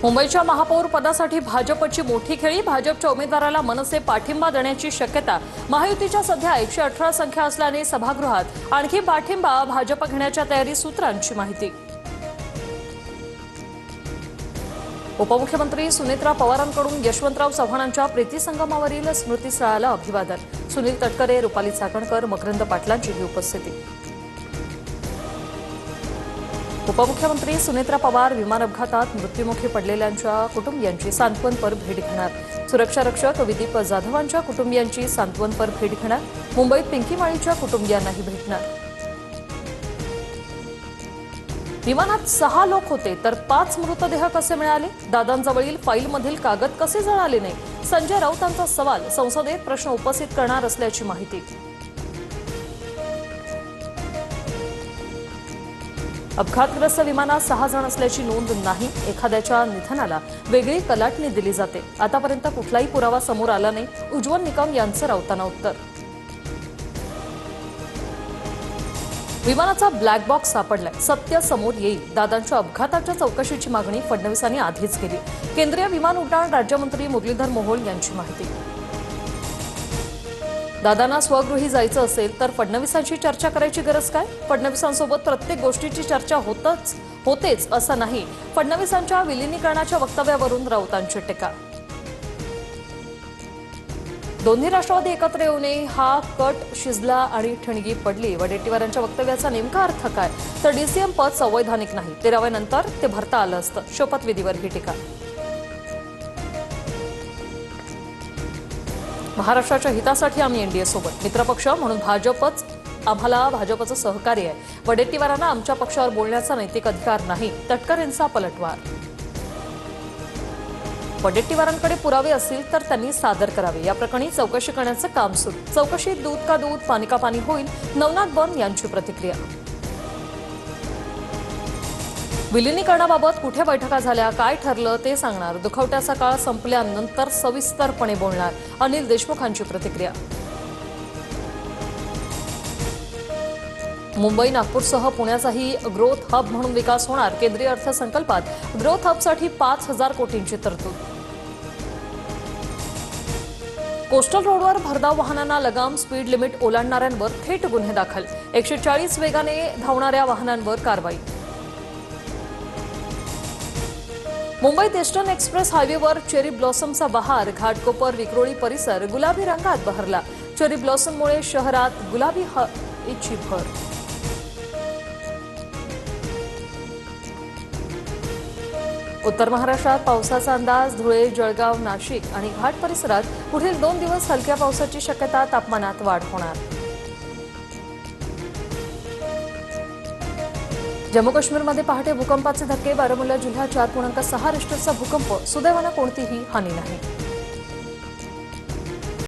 मुंबईच्या महापौर पदासाठी भाजपची मोठी खेळी। भाजपच्या उमेदवाराला मनसे पाठिंबा देण्याची शक्यता। महायुतीच्या सध्या 118 संख्या असल्याने सभागृहात आणखी पाठिंबा भाजप घेण्याच्या तयारी सूत्रांची माहिती। उपमुख्यमंत्री सुनेत्रा पवारांकडून यशवंतराव चव्हाणांच्या प्रीतिसंगमावरील स्मृतिस्थळाला अभिवादन। सुनील तटकरे, रुपाली चाकणकर, मकरंद पाटलांची उपस्थिती। उपमुख्यमंत्री सुनेत्रा पवार विमान अपघातात मृत्युमुखी पडलेल्यांच्या कुटुंबियांची सांत्वनपर भेट घेणार। सुरक्षा रक्षक विदीप जाधवांच्या कुटुंबियांची सांत्वनपर भेट घेणार। मुंबईत पिंकी माळीच्या कुटुंबियांनाही भेटणार। विमानात 6 लोक होते तर 5 मृतदेह कसे मिळाले? दादांजवळील फाईलमधील कागद कसे जळाले नाही? संजय राऊतांचा सवाल। संसदेत प्रश्न उपस्थित करणार असल्याची माहिती। अपघातग्रस्त विमानात 6 जण असल्याची नोंद नाही। एखाद्याच्या निधनाला वेगळी कलाटणी दिली जाते। आतापर्यंत कुठलाही पुरावा समोर आला नाही। उज्ज्वल निकम यांचं राऊतांना उत्तर। विमानाचा ब्लॅक बॉक्स सापडलाय, सत्य समोर येईल। दादांच्या अपघाताच्या चौकशीची मागणी फडणवीसांनी आधीच केली। केंद्रीय विमान उड्डाण राज्यमंत्री मुरलीधर मोहोळ यांची माहिती। दादांना स्वगृही जायचं असेल तर फडणवीसांची चर्चा करायची गरज काय? फडणवीसांसोबत प्रत्येक गोष्टीची चर्चा होतेच असं नाही। फडणवीसांच्या विलीनीकरणाच्या वक्तव्यावरून राऊतांची टीका। दोन्ही राष्ट्रवादी एकत्र येऊ नये हा कट शिजला आणि ठिणगी पडली। वडेट्टीवारांच्या वक्तव्याचा नेमका अर्थ काय? तर डीसीएम पद संवैधानिक नाही, 13व्या नंतर ते भरता आलं असतं। शपथविधीवर ही टीका। महाराष्ट्राच्या हितासाठी आम्ही एनडीए सोबत, मित्रपक्ष म्हणून आम्हाला भाजपचं सहकार्य आहे। वडेट्टीवारांना आमच्या पक्षावर बोलण्याचा नैतिक अधिकार नाही, तटकरेंचा पलटवार। वडेट्टीवारांकडे पुरावे असतील तर त्यांनी सादर करावे। या प्रकरणी चौकशी करण्याचं काम सुरू। चौकशीत दूध का दूध पाणी का पाणी होईल, नवनाथ बन यांची प्रतिक्रिया। विलीनीकरणाबाबत कुठे बैठका झाल्या, काय ठरलं ते सांगणार। दुखवट्याचा काळ संपल्यानंतर सविस्तरपणे बोलणार, अनिल देशमुखांची प्रतिक्रिया। मुंबई नागपूरसह पुण्याचाही ग्रोथ हब म्हणून विकास होणार। केंद्रीय अर्थसंकल्पात ग्रोथ हबसाठी 5,000 कोटींची तरतूद। कोस्टल रोडवर भरधाव वाहनांना लगाम, स्पीड लिमिट ओलांडणाऱ्यांवर थेट गुन्हे दाखल। 140 वेगाने धावणाऱ्या वाहनांवर कारवाई। मुंबईत ईस्टर्न एक्सप्रेस हायवेवर चेरी ब्लॉसमचा बहार। घाटकोपर, विक्रोळी परिसर गुलाबी रंगात बहरला। चेरी ब्लॉसममुळे शहरात गुलाबी हवेची भर। उत्तर महाराष्ट्रात पावसाचा अंदाज। धुळे, जळगाव, नाशिक आणि घाट परिसरात पुढील 2 दिवस हलक्या पावसाची शक्यता। तापमानात वाढ होणार। जम्मू काश्मीरमध्ये पहाटे भूकंपाचे धक्के। बारामुल्ला जिल्ह्यात 4.6 रिश्टरचा भूकंप। सुदैवानं कोणतीही हानी नाही।